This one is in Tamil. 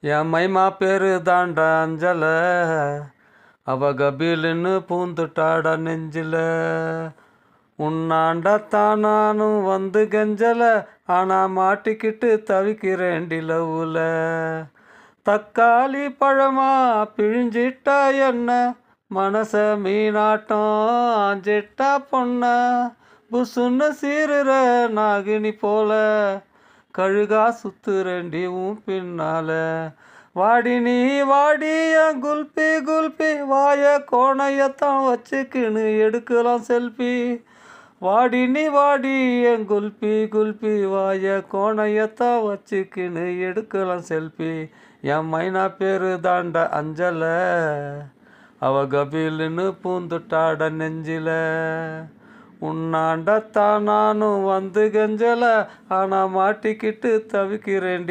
என் மைமா பேரு தாண்டா அஞ்சல, அவ கபீலுன்னு பூந்துட்டாடா நெஞ்சில. உன்னாண்டத்தான் நானும் வந்து கெஞ்சல, ஆனா மாட்டிக்கிட்டு தவிக்கிறேன்டி லவ்வுல. தக்காளி பழமா பிழிஞ்சிட்டா என்ன, மனச மீனாட்டம் ஆஞ்சிட்டா பொண்ண. புசுன்னு சீருற நாகினி போல, கழுகா சுத்துறேண்டி உன் பின்னால. வாடி நீ வாடி என் குல்பி குல்பி, வாய கோணையத்தான் வச்சுக்கின்னு எடுக்கலாம் செல்ஃபி. வாடி நீ வாடி என் குல்பி குல்பி, வாய கோணையத்தான் வச்சுக்கின்னு எடுக்கலாம் செல்ஃபி. என் மைனா பேரு தாண்ட அஞ்சல, அவ கபீலுன்னு பூந்துட்டாட நெஞ்சில. உன்னாண்டத்தான் நானும் வந்து கெஞ்சல, ஆனா மாட்டிக்கிட்டு தவிக்கிறேன்டி